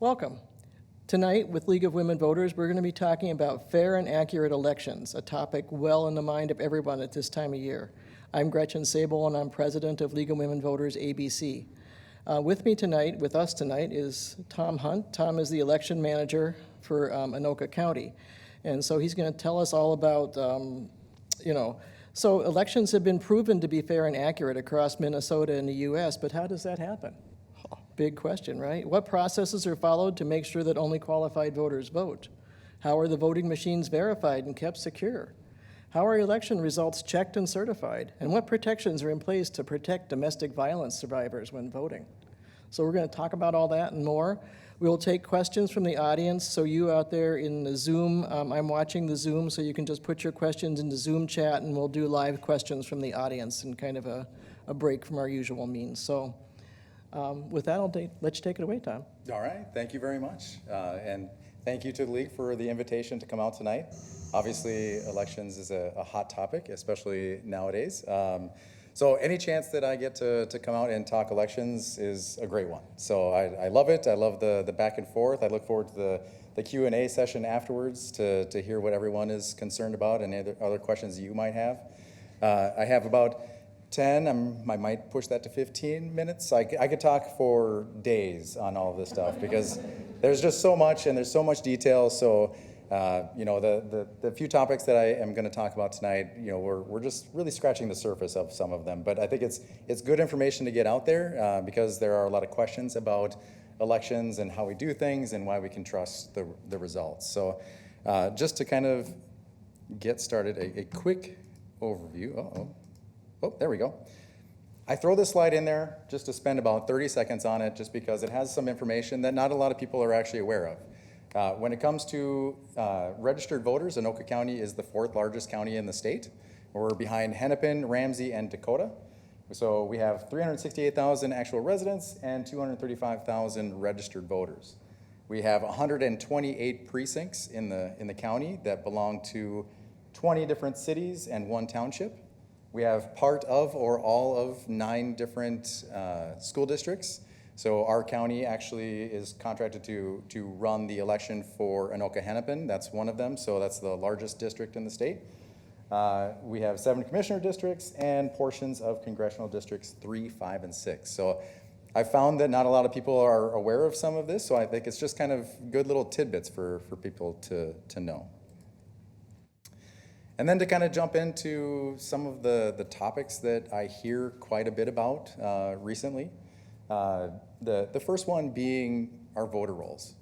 Welcome. Tonight, with League of Women Voters, we're going to be talking about fair and accurate elections, a topic well in the mind of everyone at this time of year. I'm Gretchen Sable, and I'm president of League of Women Voters ABC. With us tonight, is Tom Hunt. Tom is the election manager for Anoka County. And so he's going to tell us all about, so elections have been proven to be fair and accurate across Minnesota and the U.S., but how does that happen? Big question, right? What processes are followed to make sure that only qualified voters vote? How are the voting machines verified and kept secure? How are election results checked and certified? And what protections are in place to protect domestic violence survivors when voting? So we're going to talk about all that and more. We will take questions from the audience. So you out there in the Zoom, I'm watching the Zoom, so you can just put your questions in the Zoom chat, and we'll do live questions from the audience and kind of a break from our usual means. So with that, let you take it away, Tom. All right, thank you very much. And thank you to the League for the invitation to come out tonight. Obviously, elections is a hot topic, especially nowadays. So any chance that I get to come out and talk elections is a great one. So I love it. I love the back and forth. I look forward to the Q&A session afterwards to hear what everyone is concerned about and other questions you might have. I have about 10, I might push that to 15 minutes. I could talk for days on all of this stuff because there's just so much and there's so much detail. So, the few topics that I am going to talk about tonight, we're just really scratching the surface of some of them. But I think it's good information to get out there because there are a lot of questions about elections and how we do things and why we can trust the results. So, just to kind of get started, a quick overview. Oh, there we go. I throw this slide in there just to spend about 30 seconds on it just because it has some information that not a lot of people are actually aware of. When it comes to registered voters, Anoka County is the 4th largest county in the state. We're behind Hennepin, Ramsey, and Dakota. So we have 368,000 actual residents and 235,000 registered voters. We have 128 precincts in the county that belong to 20 different cities and 1 township. We have part of or all of 9 different school districts. So our county actually is contracted to run the election for Anoka Hennepin. That's one of them, so that's the largest district in the state. We have 7 commissioner districts and portions of congressional districts 3, 5, and 6. So I found that not a lot of people are aware of some of this, so I think it's just kind of good little tidbits for people to know. And then to kind of jump into some of the topics that I hear quite a bit about recently. The first one being our voter rolls.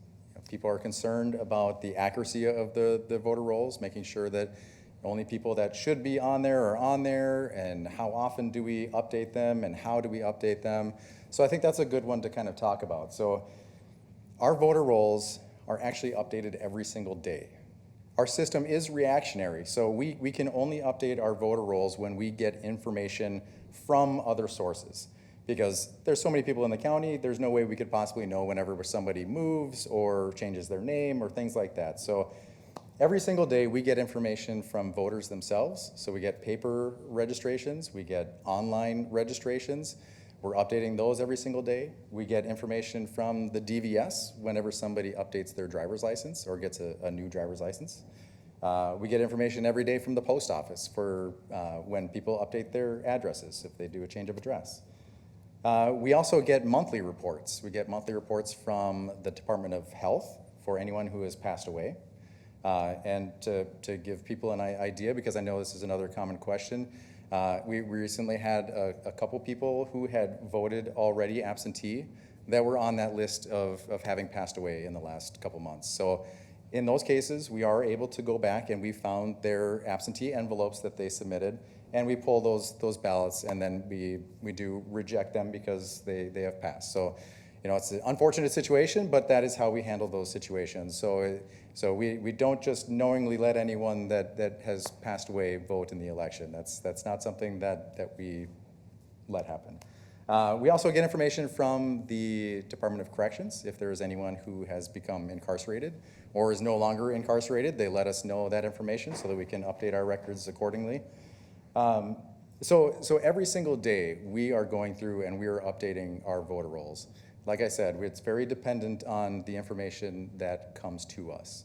People are concerned about the accuracy of the voter rolls, making sure that only people that should be on there are on there, and how often do we update them, and how do we update them. So I think that's a good one to kind of talk about. So our voter rolls are actually updated every single day. Our system is reactionary, so we can only update our voter rolls when we get information from other sources. Because there's so many people in the county, there's no way we could possibly know whenever somebody moves or changes their name or things like that. So every single day we get information from voters themselves. So we get paper registrations, we get online registrations. We're updating those every single day. We get information from the DVS whenever somebody updates their driver's license or gets a new driver's license. We get information every day from the post office for when people update their addresses, if they do a change of address. We also get monthly reports. We get monthly reports from the Department of Health for anyone who has passed away. And to give people an idea, because I know this is another common question, we recently had a couple people who had voted already absentee that were on that list of having passed away in the last couple months. So in those cases, we are able to go back and we found their absentee envelopes that they submitted, and we pull those ballots, and then we do reject them because they have passed. So, it's an unfortunate situation, but that is how we handle those situations. So we don't just knowingly let anyone that has passed away vote in the election. That's not something that we let happen. We also get information from the Department of Corrections. If there is anyone who has become incarcerated or is no longer incarcerated, they let us know that information so that we can update our records accordingly. So every single day we are going through and we are updating our voter rolls. like I said, it's very dependent on the information that comes to us.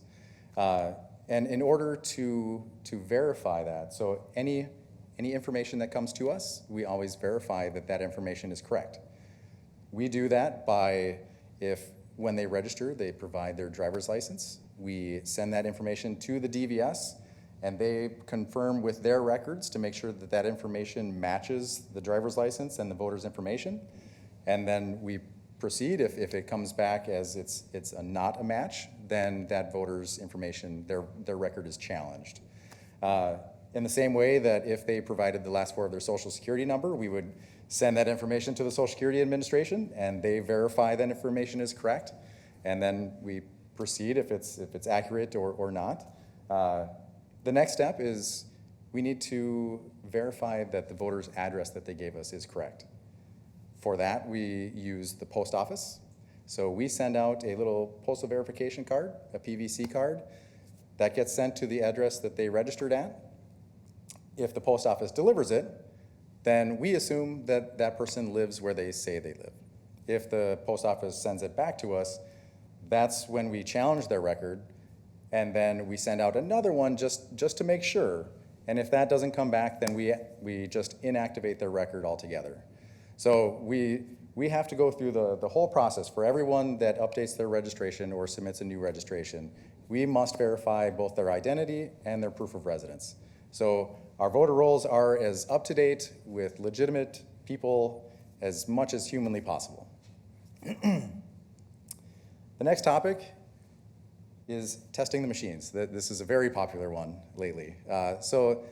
And in order to verify that, so any information that comes to us, we always verify that that information is correct. We do that by, when they register, they provide their driver's license. We send that information to the DVS, and they confirm with their records to make sure that that information matches the driver's license and the voter's information. And then we proceed. If it comes back as it's not a match, then that voter's information, their record is challenged. In the same way that if they provided the last four of their social security number, we would send that information to the Social Security Administration, and they verify that information is correct, and then we proceed if it's accurate or not. The next step is we need to verify that the voter's address that they gave us is correct. For that, we use the post office. So we send out a little postal verification card, a PVC card, that gets sent to the address that they registered at. If the post office delivers it, then we assume that that person lives where they say they live. If the post office sends it back to us, that's when we challenge their record, and then we send out another one just to make sure. And if that doesn't come back, then we just inactivate their record altogether. So we have to go through the whole process. For everyone that updates their registration or submits a new registration, we must verify both their identity and their proof of residence. So our voter rolls are as up to date with legitimate people as much as humanly possible. The next topic is testing the machines. This is a very popular one lately. So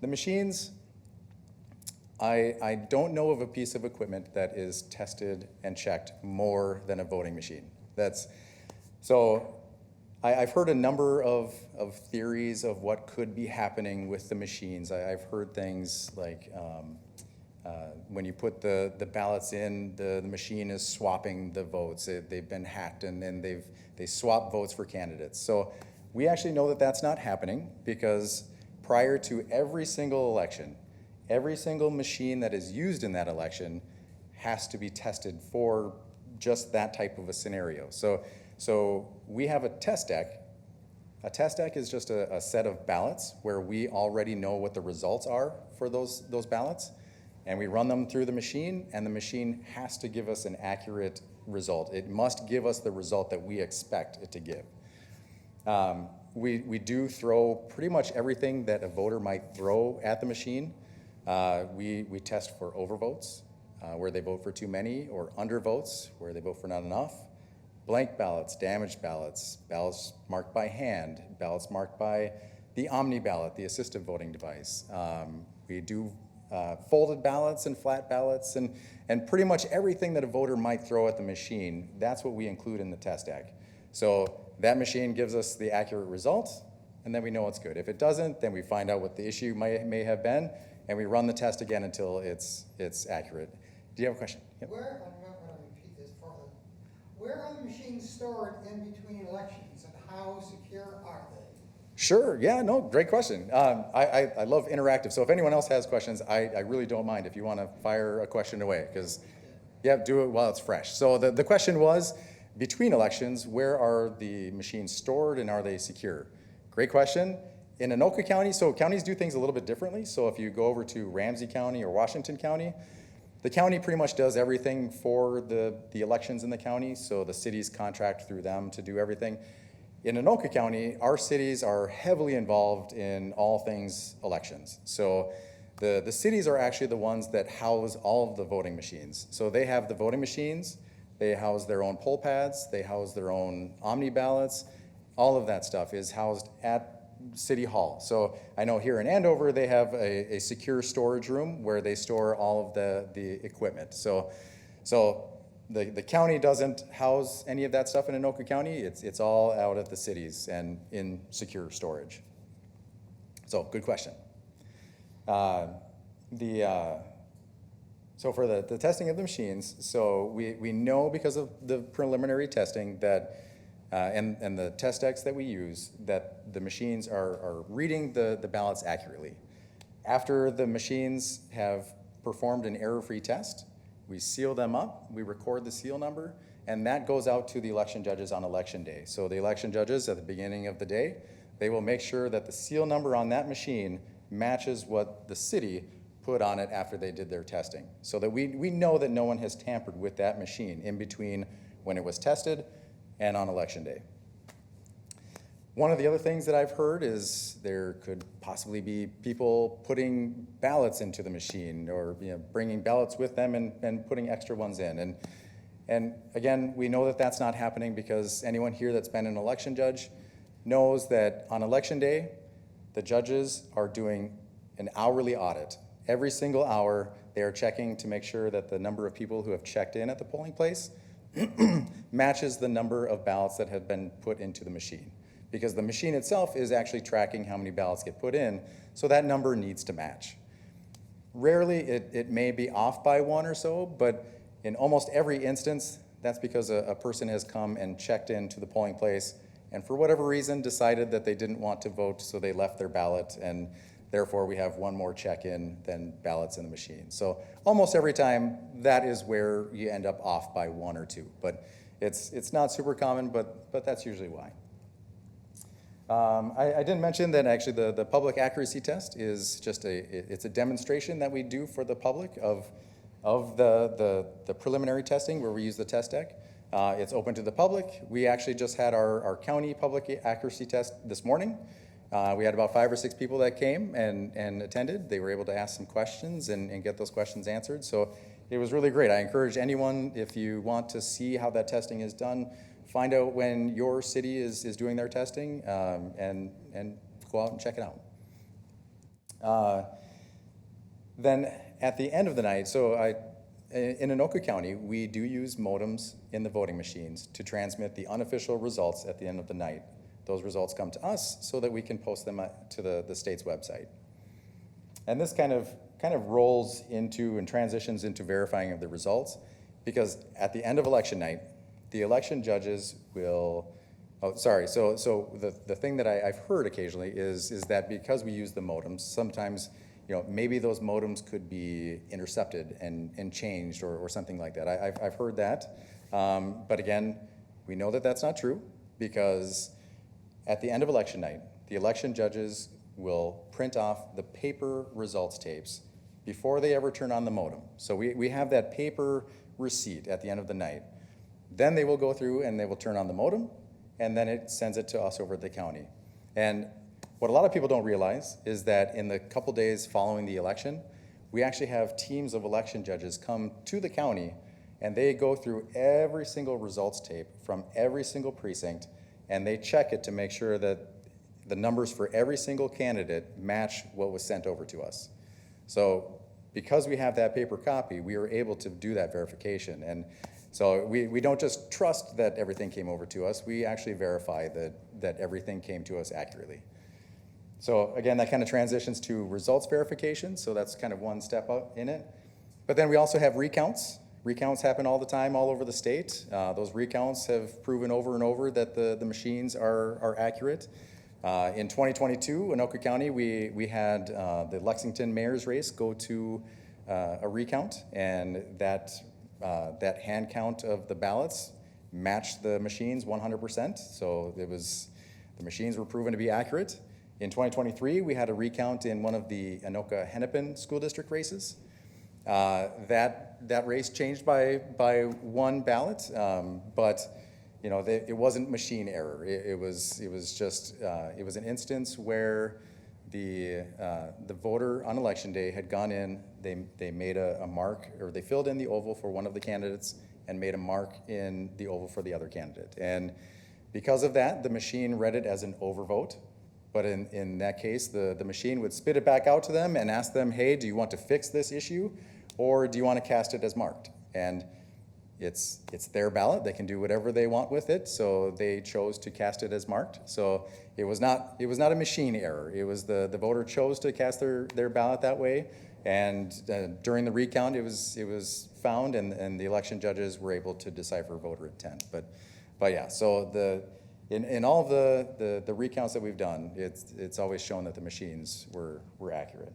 the machines, I don't know of a piece of equipment that is tested and checked more than a voting machine. I've heard a number of theories of what could be happening with the machines. I've heard things like when you put the ballots in, the machine is swapping the votes. They've been hacked, and then they swap votes for candidates. So we actually know that that's not happening, because prior to every single election, every single machine that is used in that election has to be tested for just that type of a scenario. So we have a test deck. A test deck is just a set of ballots where we already know what the results are for those ballots, and we run them through the machine, and the machine has to give us an accurate result. It must give us the result that we expect it to give. We do throw pretty much everything that a voter might throw at the machine. We test for overvotes, where they vote for too many, or undervotes, where they vote for not enough. Blank ballots, damaged ballots, ballots marked by hand, ballots marked by the Omni ballot, the assistive voting device. We do folded ballots and flat ballots, and pretty much everything that a voter might throw at the machine, that's what we include in the test deck. So that machine gives us the accurate result, and then we know it's good. If it doesn't, then we find out what the issue may have been, and we run the test again until it's accurate. Do you have a question? Yep. I'm not going to repeat this further. Where are the machines stored in between elections, and how secure are they? Sure, yeah, no, great question. I love interactive, so if anyone else has questions, I really don't mind if you want to fire a question away, because, yeah, do it while it's fresh. So the question was, between elections, where are the machines stored, and are they secure? Great question. In Anoka County, so counties do things a little bit differently. So if you go over to Ramsey County or Washington County, the county pretty much does everything for the elections in the county, so the cities contract through them to do everything. In Anoka County, our cities are heavily involved in all things elections. So the cities are actually the ones that house all of the voting machines. So they have the voting machines, they house their own poll pads, they house their own Omni ballots. All of that stuff is housed at City Hall. So I know here in Andover, they have a secure storage room where they store all of the equipment. So the county doesn't house any of that stuff in Anoka County. It's all out at the cities and in secure storage. So good question. So for the testing of the machines, so we know because of the preliminary testing that and the test decks that we use, that the machines are reading the ballots accurately. After the machines have performed an error-free test, we seal them up, we record the seal number, and that goes out to the election judges on election day. So the election judges at the beginning of the day, they will make sure that the seal number on that machine matches what the city put on it after they did their testing, so that we know that no one has tampered with that machine in between when it was tested and on election day. One of the other things that I've heard is there could possibly be people putting ballots into the machine, or bringing ballots with them and putting extra ones in. And again, we know that that's not happening, because anyone here that's been an election judge knows that on election day, the judges are doing an hourly audit. Every single hour, they are checking to make sure that the number of people who have checked in at the polling place matches the number of ballots that have been put into the machine. Because the machine itself is actually tracking how many ballots get put in, so that number needs to match. Rarely, it may be off by one or so, but in almost every instance, that's because a person has come and checked into the polling place, and for whatever reason decided that they didn't want to vote, so they left their ballot, and therefore we have one more check-in than ballots in the machine. So almost every time, that is where you end up off by one or two. But it's not super common, but that's usually why. I didn't mention that actually the public accuracy test is just it's a demonstration that we do for the public of the preliminary testing, where we use the test deck. It's open to the public. We actually just had our county public accuracy test this morning. We had about 5 or 6 people that came and attended. They were able to ask some questions and get those questions answered. So it was really great. I encourage anyone, if you want to see how that testing is done, find out when your city is doing their testing, and go out and check it out. Then at the end of the night, in Anoka County, we do use modems in the voting machines to transmit the unofficial results at the end of the night. Those results come to us so that we can post them to the state's website. And this kind of rolls into and transitions into verifying of the results, because at the end of election night, the election judges will, so the thing that I've heard occasionally is that because we use the modems, sometimes maybe those modems could be intercepted and changed or something like that. I've heard that, but again, we know that that's not true, because at the end of election night, the election judges will print off the paper results tapes before they ever turn on the modem. So we have that paper receipt at the end of the night. Then they will go through and they will turn on the modem, and then it sends it to us over at the county. And what a lot of people don't realize is that in the couple days following the election, we actually have teams of election judges come to the county, and they go through every single results tape from every single precinct, and they check it to make sure that the numbers for every single candidate match what was sent over to us. So because we have that paper copy, we are able to do that verification. And so we don't just trust that everything came over to us, we actually verify that everything came to us accurately. So again, that kind of transitions to results verification, so that's kind of one step up in it. But then we also have recounts. Recounts happen all the time all over the state. Those recounts have proven over and over that the machines are accurate. In 2022, Anoka County, we had the Lexington mayor's race go to a recount, and that hand count of the ballots matched the machines 100%. So the machines were proven to be accurate. In 2023, we had a recount in one of the Anoka-Hennepin school district races. That race changed by one ballot, but it wasn't machine error. It was an instance where the voter on election day had gone in. They made a mark, or they filled in the oval for one of the candidates and made a mark in the oval for the other candidate. And because of that, the machine read it as an overvote. But in that case, the machine would spit it back out to them and ask them, hey, do you want to fix this issue, or do you want to cast it as marked? And it's their ballot. They can do whatever they want with it, so they chose to cast it as marked. So it was not a machine error. It was the voter chose to cast their ballot that way, and during the recount, it was found, and the election judges were able to decipher voter intent. But yeah, so in all of the recounts that we've done, it's always shown that the machines were accurate.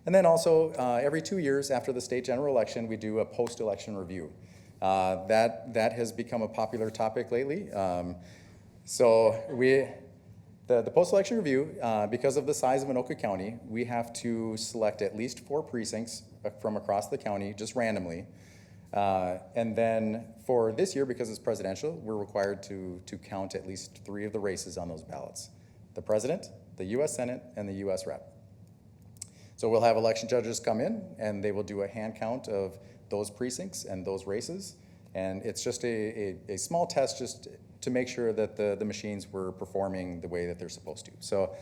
And then also, every 2 years after the state general election, we do a post-election review. That has become a popular topic lately. The post-election review, because of the size of Anoka County, we have to select at least 4 precincts from across the county, just randomly. And then for this year, because it's presidential, we're required to count at least 3 of the races on those ballots: the president, the U.S. Senate, and the U.S. Rep. So we'll have election judges come in, and they will do a hand count of those precincts and those races. And it's just a small test just to make sure that the machines were performing the way that they're supposed to. So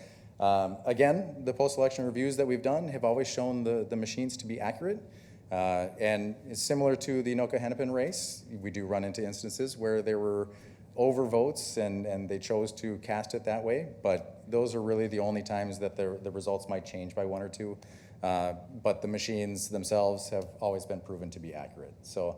again, the post-election reviews that we've done have always shown the machines to be accurate. And it's similar to the Anoka-Hennepin race. We do run into instances where there were overvotes and they chose to cast it that way, but those are really the only times that the results might change by 1 or 2. But the machines themselves have always been proven to be accurate. So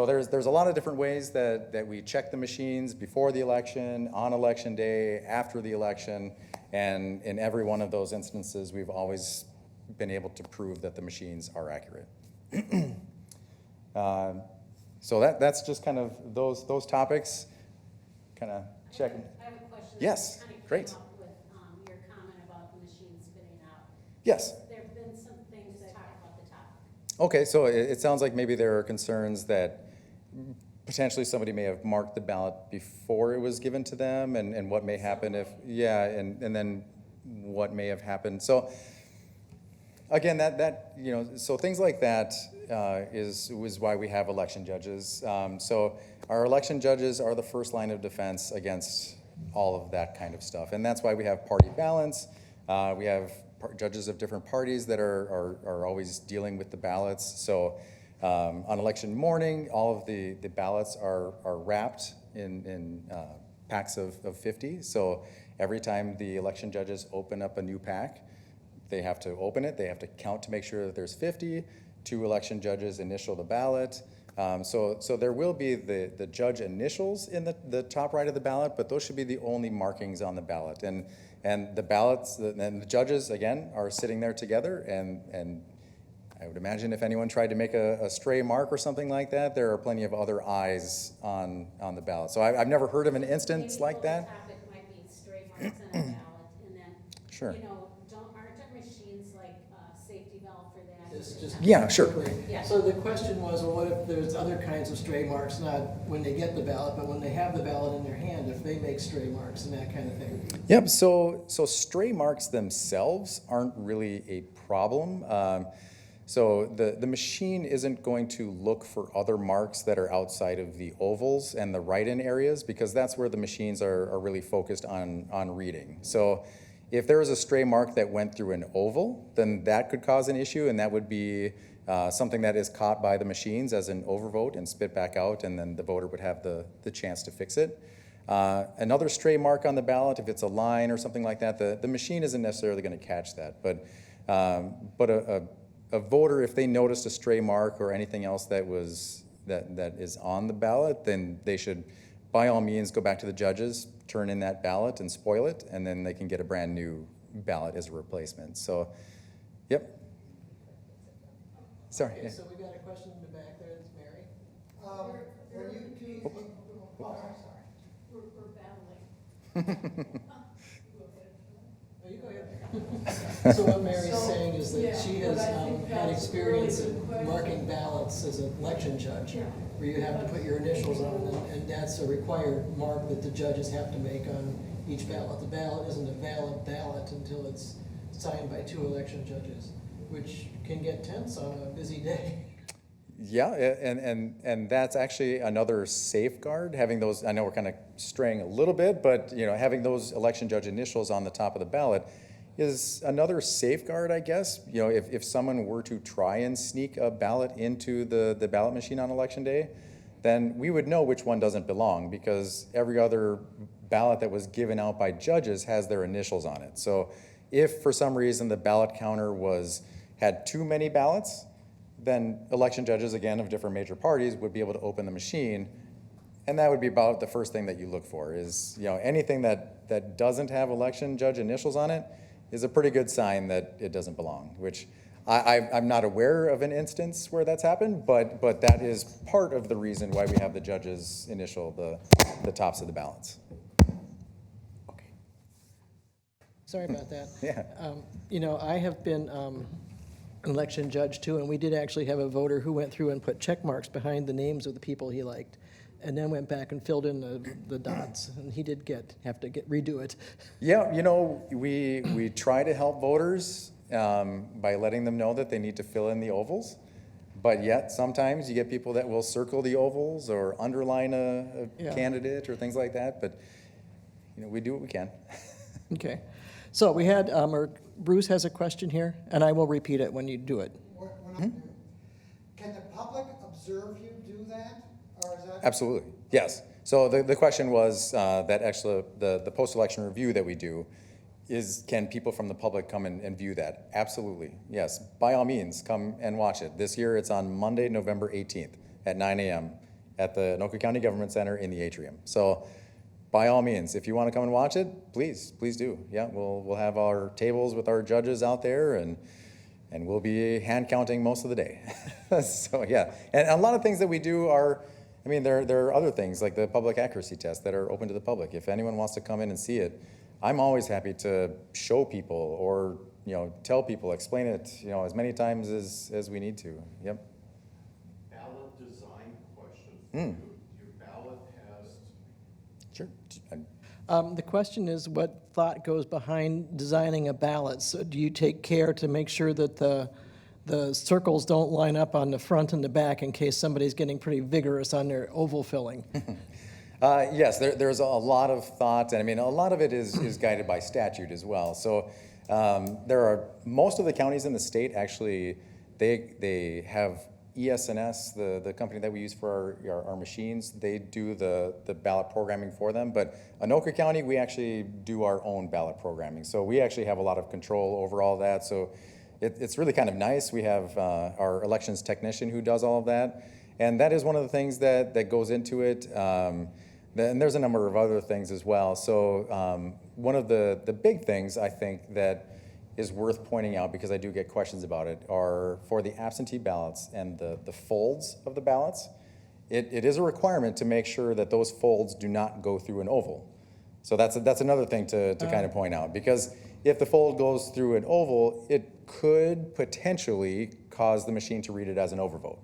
there's a lot of different ways that we check the machines before the election, on election day, after the election, and in every one of those instances, we've always been able to prove that the machines are accurate. So that's just kind of those topics, kind of checking. I have a question. Yes, That kind of great. came up with your comment about the machine spitting out. Yes. There have been some things that talk about the topic. Okay, so it sounds like maybe there are concerns that potentially somebody may have marked the ballot before it was given to them, and what may happen if, yeah, and then what may have happened. So again, so things like that is why we have election judges. So our election judges are the first line of defense against all of that kind of stuff, and that's why we have party balance. We have judges of different parties that are always dealing with the ballots. So on election morning, all of the ballots are wrapped in packs of 50. So every time the election judges open up a new pack, they have to open it, they have to count to make sure that there's 50. 2 election judges initial the ballot. So there will be the judge initials in the top right of the ballot, but those should be the only markings on the ballot. And the ballots, and the judges, again, are sitting there together, and I would imagine if anyone tried to make a stray mark or something like that, there are plenty of other eyes on the ballot. So I've never heard of an instance like that. Maybe the topic might be stray marks on a ballot, and then, Sure. you know, aren't there machines like a safety valve for that? Just Yeah, sure. quickly. Yeah. So the question was, well, what if there's other kinds of stray marks, not when they get the ballot, but when they have the ballot in their hand, if they make stray marks and that kind of thing? Yep, so stray marks themselves aren't really a problem. So the machine isn't going to look for other marks that are outside of the ovals and the write-in areas, because that's where the machines are really focused on reading. So if there was a stray mark that went through an oval, then that could cause an issue, and that would be something that is caught by the machines as an overvote and spit back out, and then the voter would have the chance to fix it. Another stray mark on the ballot, if it's a line or something like that, the machine isn't necessarily going to catch that. But a voter, if they noticed a stray mark or anything else that is on the ballot, then they should, by all means, go back to the judges, turn in that ballot and spoil it, and then they can get a brand new ballot as a replacement. So, yep. Sorry. Okay, so we got a question in the back there, it's Mary. When you, oh, I'm sorry. We're battling. Oh, you go ahead. So what Mary's saying is that she has had experience in marking ballots as an election judge, where you have to put your initials on them, and that's a required mark that the judges have to make on each ballot. The ballot isn't a valid ballot until it's signed by 2 election judges, which can get tense on a busy day. Yeah, and that's actually another safeguard, having those, I know we're kind of straying a little bit, but having those election judge initials on the top of the ballot is another safeguard, I guess. If someone were to try and sneak a ballot into the ballot machine on election day, then we would know which one doesn't belong, because every other ballot that was given out by judges has their initials on it. So if for some reason the ballot counter had too many ballots, then election judges, again, of different major parties would be able to open the machine, and that would be about the first thing that you look for is, anything that doesn't have election judge initials on it is a pretty good sign that it doesn't belong, which I'm not aware of an instance where that's happened, but that is part of the reason why we have the judges initial the tops of the ballots. Sorry about that. Yeah. You know, I have been an election judge too, and we did actually have a voter who went through and put check marks behind the names of the people he liked, and then went back and filled in the dots, and he did have to redo it. Yeah, you know, we try to help voters by letting them know that they need to fill in the ovals, but yet sometimes you get people that will circle the ovals or underline a Yeah. candidate or things like that, but, you know, we do what we can. Okay. So we had, or Bruce has a question here, and I will repeat it when you do it. Can the public observe you do that, or is that? Absolutely, yes. So the question was that actually the post-election review that we do is, can people from the public come and view that? Absolutely, yes. By all means, come and watch it. This year it's on Monday, November 18th at 9 a.m. at the Anoka County Government Center in the atrium. So by all means, if you want to come and watch it, please do. Yeah, we'll have our tables with our judges out there, and we'll be hand counting most of the day. So yeah, and a lot of things that we do are, I mean, there are other things like the public accuracy test that are open to the public. If anyone wants to come in and see it, I'm always happy to show people or, you know, tell people, explain it, you know, as many times as we need to. Yep. Ballot design question for you. Your ballot has Sure. The question is, what thought goes behind designing a ballot? So do you take care to make sure that the circles don't line up on the front and the back in case somebody's getting pretty vigorous on their oval filling? Yes, there's a lot of thought, and I mean, a lot of it is guided by statute as well. So there are, most of the counties in the state actually, they have ES&S, the company that we use for our machines, they do the ballot programming for them. But Anoka County, we actually do our own ballot programming. So we actually have a lot of control over all that. So it's really kind of nice. We have our elections technician who does all of that. And that is one of the things that goes into it. And there's a number of other things as well. So one of the big things I think that is worth pointing out, because I do get questions about it, are for the absentee ballots and the folds of the ballots. It is a requirement to make sure that those folds do not go through an oval. So that's another thing to kind of point out, because if the fold goes through an oval, it could potentially cause the machine to read it as an overvote.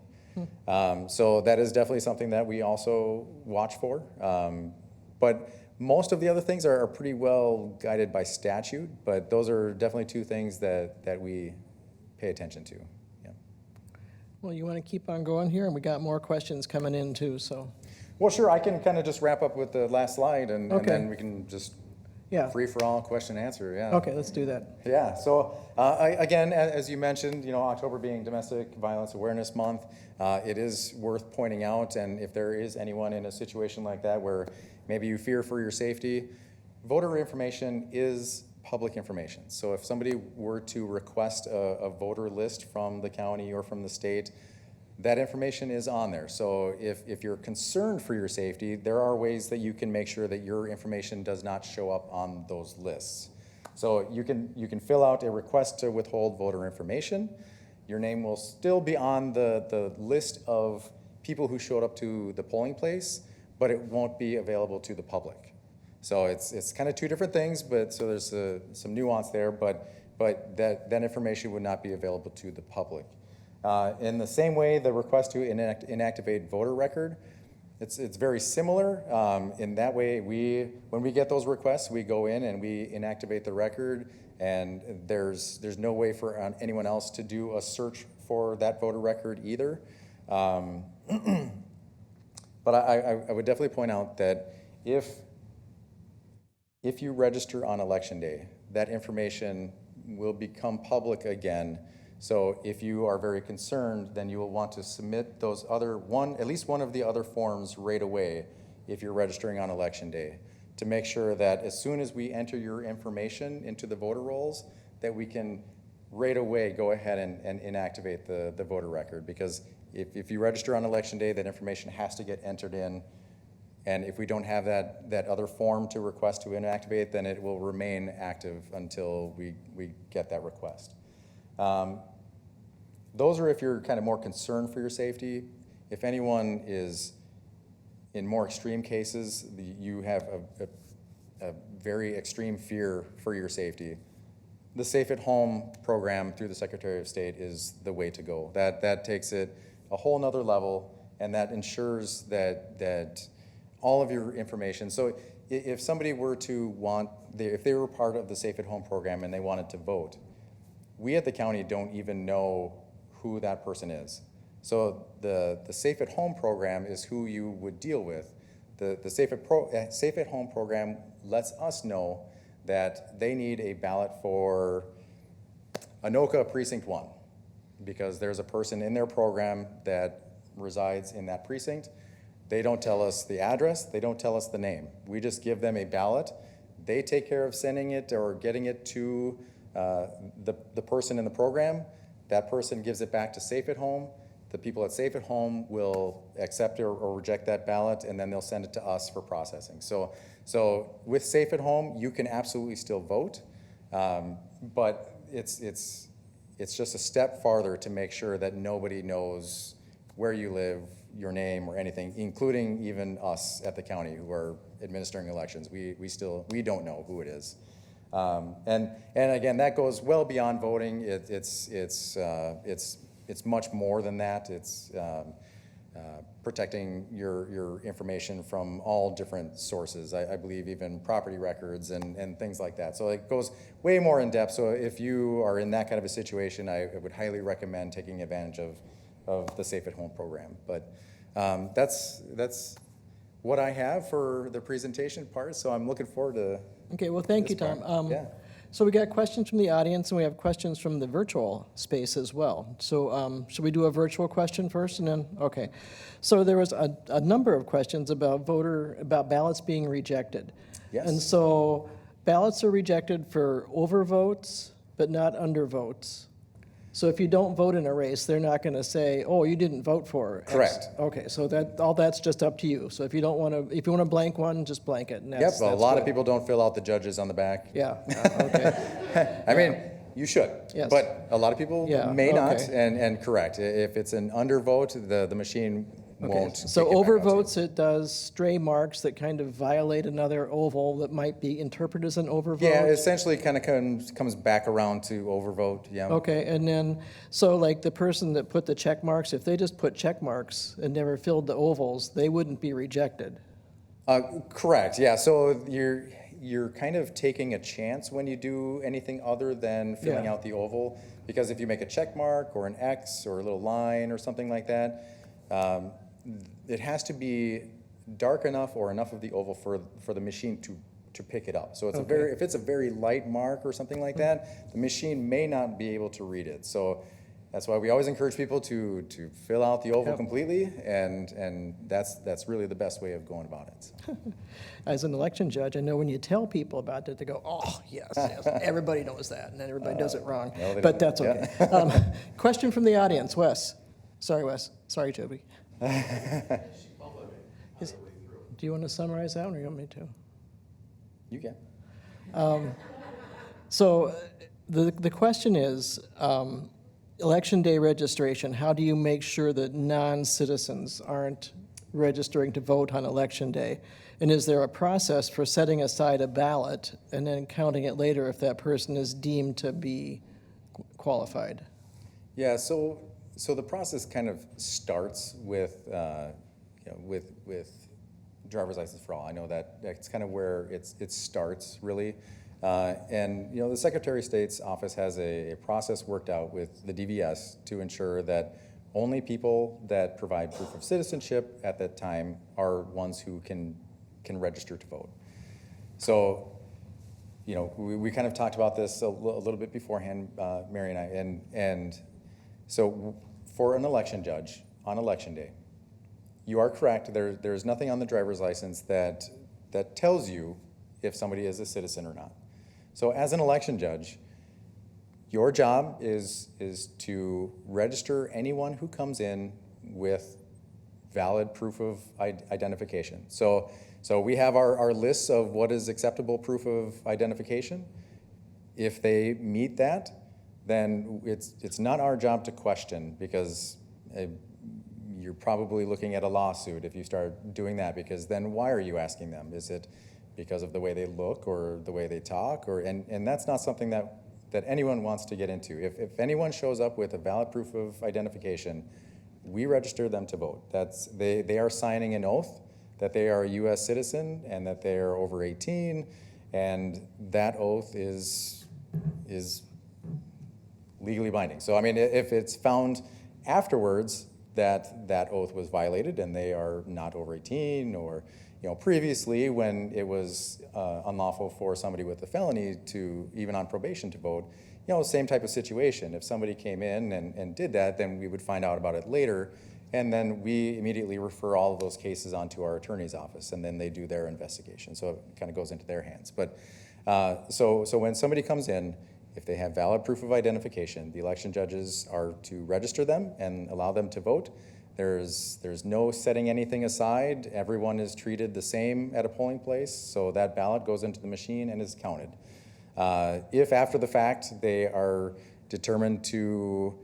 So that is definitely something that we also watch for. But most of the other things are pretty well guided by statute, but those are definitely two things that we pay attention to. Yeah. Well, you want to keep on going here, and we got more questions coming in too, so. Well, sure, I can kind of just wrap up with the last slide, and Okay. then we can just Yeah. free for all, question and answer, yeah. Okay, let's do that. Yeah, so again, as you mentioned, you know, October being Domestic Violence Awareness Month, it is worth pointing out, and if there is anyone in a situation like that where maybe you fear for your safety, voter information is public information. So if somebody were to request a voter list from the county or from the state, that information is on there. So if you're concerned for your safety, there are ways that you can make sure that your information does not show up on those lists. So you can fill out a request to withhold voter information. Your name will still be on the list of people who showed up to the polling place, but it won't be available to the public. So it's kind of two different things, but so there's some nuance there, but that information would not be available to the public. In the same way, the request to inactivate voter record, it's very similar. In that way, when we get those requests, we go in and we inactivate the record, and there's no way for anyone else to do a search for that voter record either. But I would definitely point out that if you register on election day, that information will become public again. So if you are very concerned, then you will want to submit those at least one of the other forms right away if you're registering on election day, to make sure that as soon as we enter your information into the voter rolls, that we can right away go ahead and inactivate the voter record. Because if you register on election day, that information has to get entered in. And if we don't have that other form to request to inactivate, then it will remain active until we get that request. those are if you're kind of more concerned for your safety. If anyone is in more extreme cases, you have a very extreme fear for your safety, the Safe at Home program through the Secretary of State is the way to go. That takes it a whole nother level, and that ensures that all of your information. So if somebody were to if they were part of the Safe at Home program and they wanted to vote, we at the county don't even know who that person is. So the Safe at Home program is who you would deal with. The Safe at Home program lets us know that they need a ballot for Anoka Precinct 1 because there's a person in their program that resides in that precinct. They don't tell us the address, they don't tell us the name. We just give them a ballot. They take care of sending it or getting it to the person in the program. That person gives it back to Safe at Home. The people at Safe at Home will accept or reject that ballot, and then they'll send it to us for processing. So with Safe at Home, you can absolutely still vote, but it's just a step farther to make sure that nobody knows where you live, your name, or anything, including even us at the county who are administering elections. We don't know who it is. And again, that goes well beyond voting. It's much more than that. It's protecting your information from all different sources. I believe even property records and things like that. So it goes way more in depth. So if you are in that kind of a situation, I would highly recommend taking advantage of the Safe at Home program. But that's what I have for the presentation part. So I'm looking forward to. Okay, well, thank you, this Tom. part. Yeah. So we got questions from the audience, and we have questions from the virtual space as well. So should we do a virtual question first, and then, okay. So there was a number of questions about ballots being rejected. Yes. And so ballots are rejected for overvotes, but not undervotes. So if you don't vote in a race, they're not going to say, "Oh, you didn't vote for X." Correct. Okay, so that's just up to you. So if you want to blank one, just blank it. And Yep, that's a lot good. of people don't fill out the judges on the back. Yeah. Okay. I mean, you should, Yes. but a lot of people Yeah, may not, okay. and correct. If it's an undervote, the machine Okay, won't. so kick it back out to you. overvotes, it does stray marks that kind of violate another oval that might be interpreted as an overvote? Yeah, essentially kind of comes back around to overvote, yeah. Okay, and then, so like the person that put the check marks, if they just put check marks and never filled the ovals, they wouldn't be rejected? Correct, yeah, so you're kind of taking a chance when you do anything other than filling Yeah. out the oval, because if you make a check mark or an X or a little line or something like that, it has to be dark enough or enough of the oval for the machine to pick it up. So it's if it's a very light mark or something like that, the machine may not be able to read it. So that's why we always encourage people to fill out the oval completely, and that's really the best way of going about it. So. As an election judge, I know when you tell people about it, they go, "Oh, yes, everybody knows that," and then everybody does it wrong. No, they But don't. that's okay. Question from the audience, Wes. Sorry, Wes. Sorry, Toby. Do you want to summarize that, or do you want me to? You can. So the question is, Election Day registration, how do you make sure that non-citizens aren't registering to vote on Election Day? And is there a process for setting aside a ballot and then counting it later if that person is deemed to be qualified? Yeah, so the process kind of starts with driver's license for all. I know that's kind of where it starts really, and the Secretary of State's office has a process worked out with the DVS to ensure that only people that provide proof of citizenship at that time are ones who can register to vote. So, we kind of talked about this a little bit beforehand, Mary and I, and so for an election judge on Election Day, you are correct. There's nothing on the driver's license that tells you if somebody is a citizen or not. So as an election judge, your job is to register anyone who comes in with valid proof of identification. So we have our lists of what is acceptable proof of identification. If they meet that, then it's not our job to question, because you're probably looking at a lawsuit if you start doing that, because then why are you asking them? Is it because of the way they look or the way they talk? And that's not something that anyone wants to get into. If anyone shows up with a valid proof of identification, we register them to vote. They are signing an oath that they are a U.S. citizen and that they are over 18, and that oath is legally binding. So I mean, if it's found afterwards that oath was violated and they are not over 18, or previously when it was unlawful for somebody with a felony to, even on probation, to vote, same type of situation. If somebody came in and did that, then we would find out about it later, and then we immediately refer all of those cases onto our attorney's office, and then they do their investigation. So it kind of goes into their hands. But so when somebody comes in, if they have valid proof of identification, the election judges are to register them and allow them to vote. There's no setting anything aside. Everyone is treated the same at a polling place, so that ballot goes into the machine and is counted. If after the fact they are determined to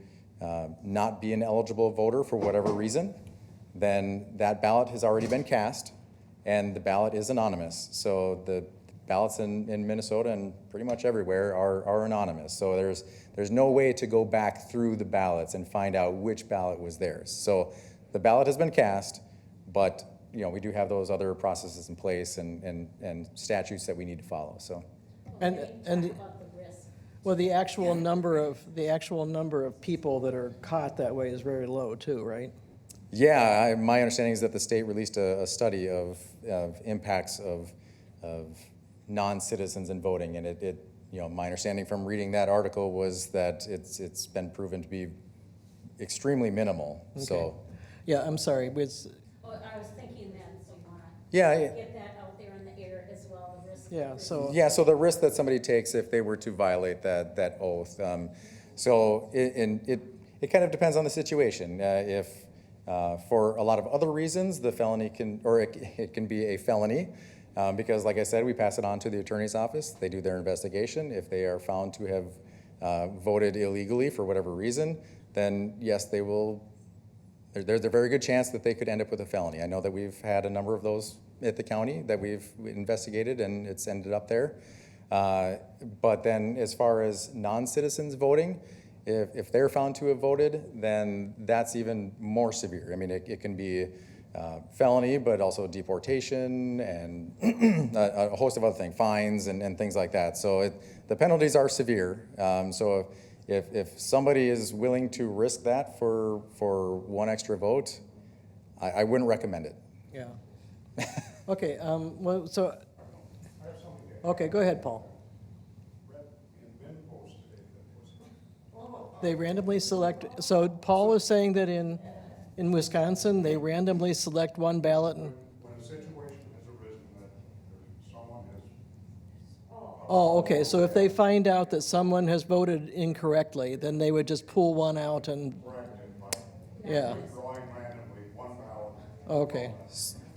not be an eligible voter for whatever reason, then that ballot has already been cast and the ballot is anonymous. So the ballots in Minnesota and pretty much everywhere are anonymous. So there's no way to go back through the ballots and find out which ballot was theirs. So the ballot has been cast, but we do have those other processes in place and statutes that we need to follow. So. And Talk about the risk. Well, the actual number of people that are caught that way is very low too, right? Yeah, my understanding is that the state released a study of impacts of non-citizens in voting, and it my understanding from reading that article was that it's been proven to be extremely minimal. Okay. So. Yeah, I'm sorry. Oh, I was thinking then, so you want to Yeah. get that out there in the air as well, the risk. Yeah, so. Yeah, so the risk that somebody takes if they were to violate that oath. So it kind of depends on the situation. If for a lot of other reasons, the felony it can be a felony, because like I said, we pass it on to the attorney's office. They do their investigation. If they are found to have voted illegally for whatever reason, then yes, they will. There's a very good chance that they could end up with a felony. I know that we've had a number of those at the county that we've investigated, and it's ended up there. But then as far as non-citizens voting, if they're found to have voted, then that's even more severe. I mean, it can be felony, but also deportation and a host of other things, fines and things like that. So the penalties are severe. So if somebody is willing to risk that for one extra vote, I wouldn't recommend it. Yeah. Okay, well, so, okay, go ahead, Paul. They randomly select, so Paul was saying that in Wisconsin, they randomly select one ballot and. When a situation has arisen that someone has. Oh, okay, so if they find out that someone has voted incorrectly, then they would just pull one out and, Corrected by yeah, drawing randomly one ballot. okay.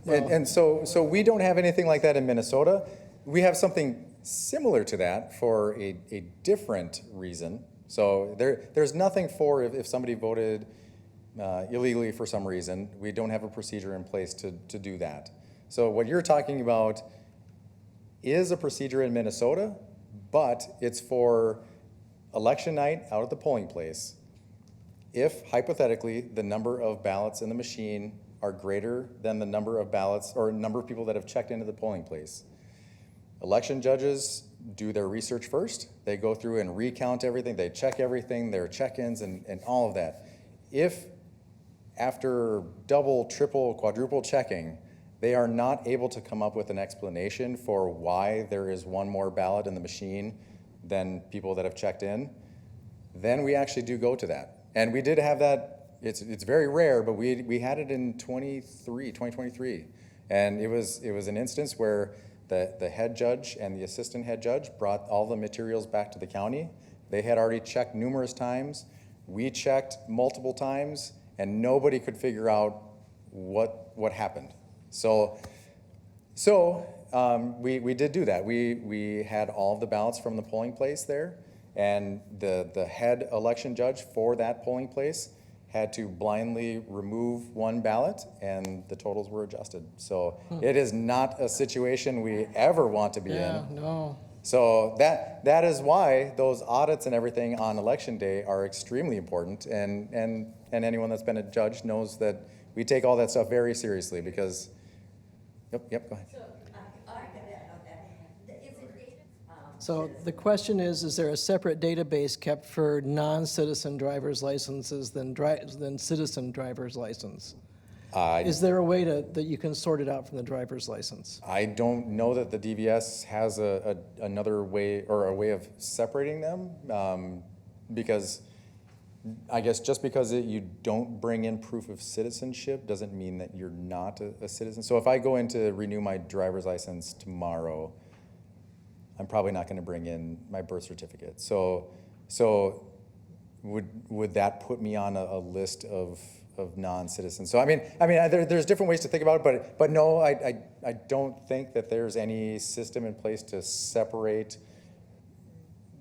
And so we don't have anything like that in Minnesota. We have something similar to that for a different reason. So there's nothing for if somebody voted illegally for some reason. We don't have a procedure in place to do that. So what you're talking about is a procedure in Minnesota, but it's for election night out at the polling place. If hypothetically the number of ballots in the machine are greater than the number of ballots or number of people that have checked into the polling place, election judges do their research first. They go through and recount everything. They check everything, their check-ins and all of that. If after double, triple, quadruple checking, they are not able to come up with an explanation for why there is one more ballot in the machine than people that have checked in, then we actually do go to that. And we did have that. It's very rare, but we had it in 2023. And it was an instance where the head judge and the assistant head judge brought all the materials back to the county. They had already checked numerous times. We checked multiple times, and nobody could figure out what happened. So we did do that. We had all of the ballots from the polling place there, And the head election judge for that polling place had to blindly remove one ballot, and the totals were adjusted. So it is not a situation we ever want to be Yeah, in. no. So that is why those audits and everything on election day are extremely important. And anyone that's been a judge knows that we take all that stuff very seriously because, yep, go ahead. So the question is there a separate database kept for non-citizen driver's licenses than citizen driver's license? Is there a way that you can sort it out from the driver's license? I don't know that the DVS has another way or a way of separating them because I guess just because you don't bring in proof of citizenship doesn't mean that you're not a citizen. So if I go in to renew my driver's license tomorrow, I'm probably not going to bring in my birth certificate. So would that put me on a list of non-citizens? So I mean, there's different ways to think about it, but no, I don't think that there's any system in place to separate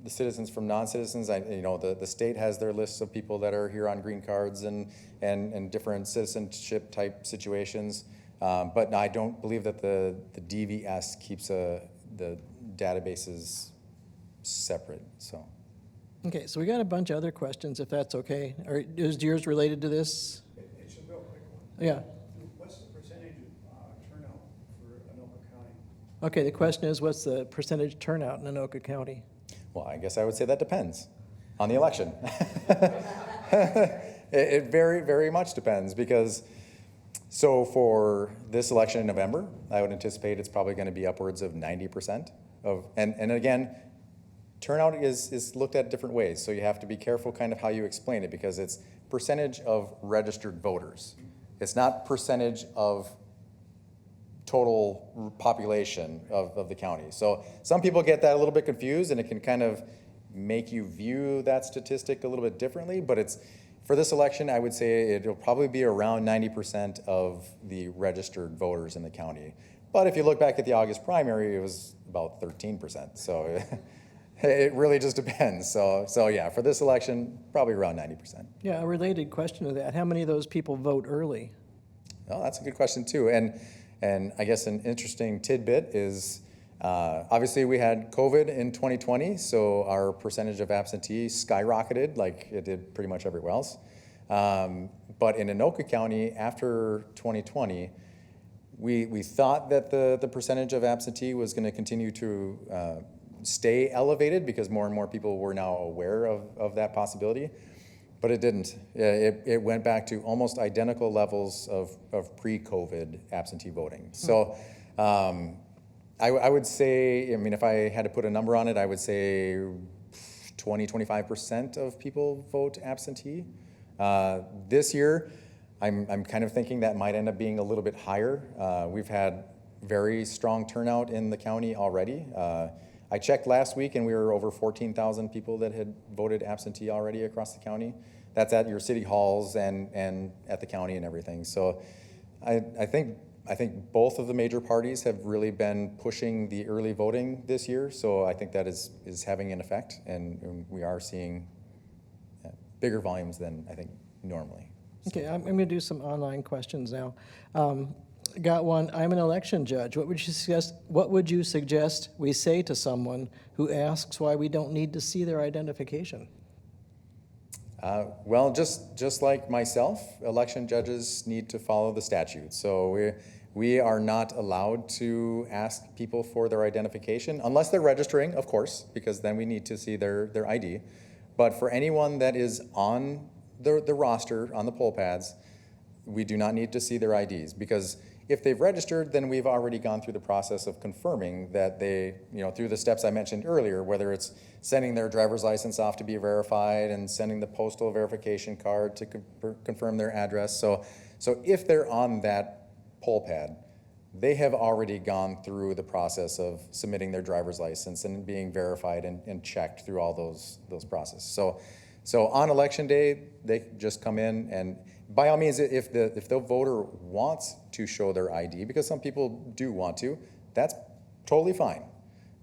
the citizens from non-citizens. The state has their lists of people that are here on green cards and different citizenship type situations, but I don't believe that the DVS keeps the databases separate. So. Okay, so we got a bunch of other questions, if that's okay. Is yours related to this? It's a real quick one. Yeah. What's the percentage turnout for Anoka County? Okay, the question is, what's the percentage turnout in Anoka County? Well, I guess I would say that depends on the election. It very, very much depends because, so for this election in November, I would anticipate it's probably going to be upwards of 90% and again, turnout is looked at different ways. So you have to be careful kind of how you explain it because it's percentage of registered voters. It's not percentage of total population of the county. So some people get that a little bit confused and it can kind of make you view that statistic a little bit differently, but it's, for this election, I would say it'll probably be around 90% of the registered voters in the county. But if you look back at the August primary, it was about 13%. So it really just depends. So yeah, for this election, probably around 90%. Yeah, a related question to that. How many of those people vote early? Well, that's a good question too. And I guess an interesting tidbit is obviously we had COVID in 2020, so our percentage of absentees skyrocketed like it did pretty much everywhere else. But in Anoka County, after 2020, we thought that the percentage of absentee was going to continue to stay elevated because more and more people were now aware of that possibility, but it didn't. It went back to almost identical levels of pre-COVID absentee voting. So I would say, if I had to put a number on it, I would say 20-25% of people vote absentee. This year, I'm kind of thinking that might end up being a little bit higher. We've had very strong turnout in the county already. I checked last week and we were over 14,000 people that had voted absentee already across the county. That's at your city halls and at the county and everything. So I think both of the major parties have really been pushing the early voting this year. So I think that is having an effect and we are seeing bigger volumes than I think normally. Okay, I'm going to do some online questions now. Got one. I'm an election judge. What would you suggest we say to someone who asks why we don't need to see their identification? Well, just like myself, election judges need to follow the statute. So we are not allowed to ask people for their identification unless they're registering, of course, because then we need to see their ID. But for anyone that is on the roster, on the poll pads, we do not need to see their IDs because if they've registered, then we've already gone through the process of confirming that they, through the steps I mentioned earlier, whether it's sending their driver's license off to be verified and sending the postal verification card to confirm their address. So if they're on that poll pad, they have already gone through the process of submitting their driver's license and being verified and checked through all those processes. So on election day, they just come in and by all means, if the voter wants to show their ID, because some people do want to, that's totally fine.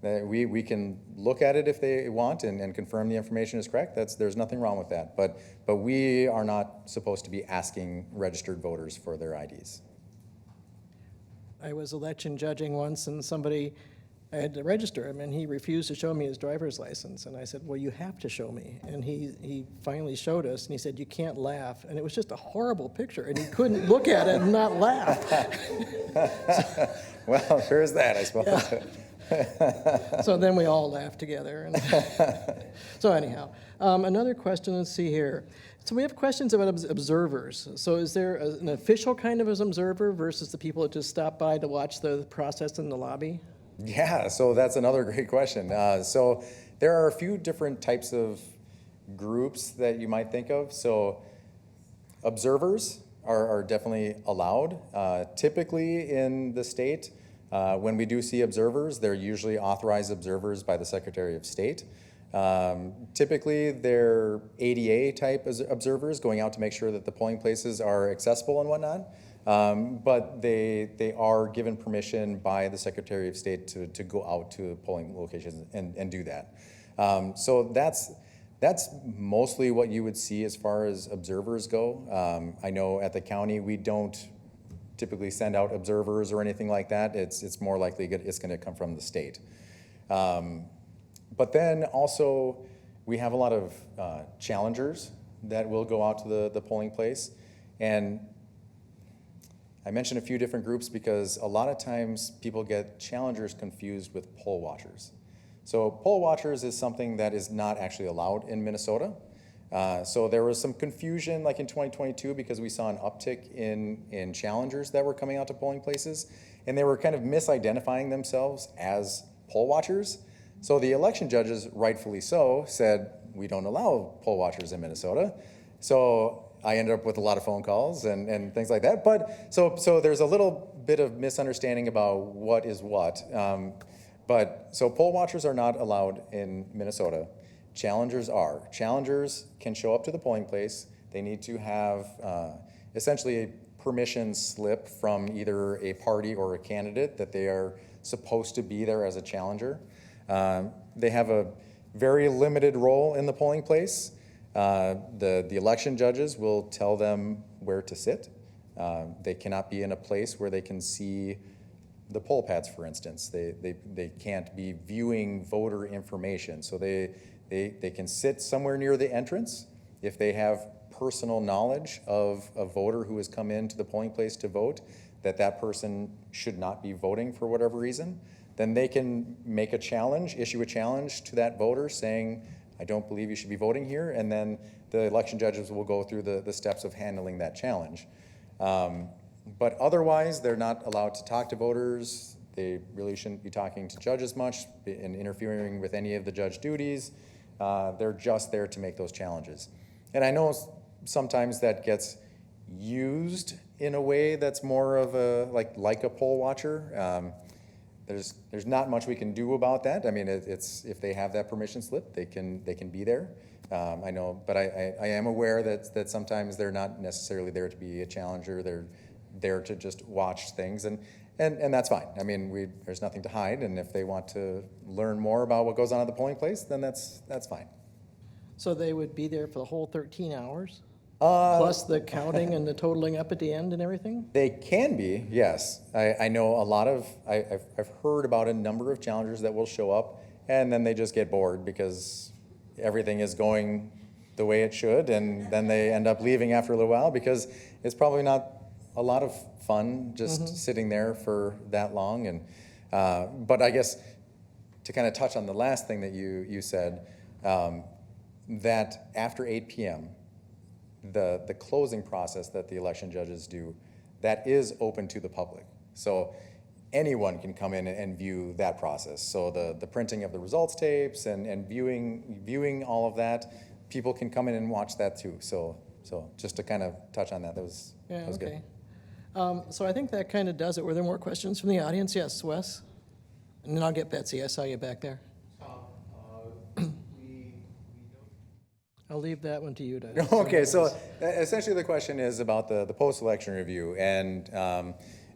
We can look at it if they want and confirm the information is correct. There's nothing wrong with that. But we are not supposed to be asking registered voters for their IDs. I was election judging once, and I had to register him, and he refused to show me his driver's license. And I said, well, you have to show me. And he finally showed us, and he said, you can't laugh. And it was just a horrible picture, and he couldn't look at it and not laugh. Well, there's that, I suppose. Yeah. So then we all laughed together. And so anyhow, another question, let's see here. So we have questions about observers. So is there an official kind of observer versus the people that just stop by to watch the process in the lobby? Yeah, so that's another great question. So there are a few different types of groups that you might think of. So observers are definitely allowed. Typically in the state, when we do see observers, they're usually authorized observers by the Secretary of State. Typically, they're ADA type observers going out to make sure that the polling places are accessible and whatnot. But they are given permission by the Secretary of State to go out to polling locations and do that. So that's mostly what you would see as far as observers go. I know at the county we don't typically send out observers or anything like that. It's more likely it's going to come from the state. But then also we have a lot of challengers that will go out to the polling place. And I mentioned a few different groups because a lot of times people get challengers confused with poll watchers. So poll watchers is something that is not actually allowed in Minnesota. So there was some confusion like in 2022 because we saw an uptick in challengers that were coming out to polling places, and they were kind of misidentifying themselves as poll watchers. So the election judges, rightfully so, said, we don't allow poll watchers in Minnesota. So I ended up with a lot of phone calls and things like that. But so there's a little bit of misunderstanding about what is what. But so poll watchers are not allowed in Minnesota. Challengers are. Challengers can show up to the polling place. They need to have essentially a permission slip from either a party or a candidate that they are supposed to be there as a challenger. They have a very limited role in the polling place. The election judges will tell them where to sit. They cannot be in a place where they can see the poll pads, for instance. They can't be viewing voter information. So they can sit somewhere near the entrance. If they have personal knowledge of a voter who has come into the polling place to vote, that person should not be voting for whatever reason, then they can make a challenge, issue a challenge to that voter saying, I don't believe you should be voting here, and then the election judges will go through the steps of handling that challenge. But otherwise, they're not allowed to talk to voters. They really shouldn't be talking to judges much and interfering with any of the judge duties. They're just there to make those challenges. And I know sometimes that gets used in a way that's more of a, like a poll watcher. There's not much we can do about that. I mean, it's if they have that permission slip, they can be there. I know, but I am aware that sometimes they're not necessarily there to be a challenger. They're there to just watch things, and that's fine. I mean, there's nothing to hide, and if they want to learn more about what goes on at the polling place, then that's fine. So they would be there for the whole 13 hours? Plus the counting and the totaling up at the end and everything? They can be, yes. I know a lot of, I've heard about a number of challengers that will show up and then they just get bored because everything is going the way it should, and then they end up leaving after a little while because it's probably not a lot of fun just sitting there for that long. And but I guess to kind of touch on the last thing that you said, that after 8 p.m., the closing process that the election judges do, that is open to the public. So anyone can come in and view that process. So the printing of the results tapes and viewing all of that, people can come in and watch that too. So just to kind of touch on that, that was Okay. good. So I think that kind of does it. Were there more questions from the audience? Yes, Wes? And then I'll get Betsy. I saw you back there. I'll leave that one to you to. Okay, so essentially the question is about the post-election review, and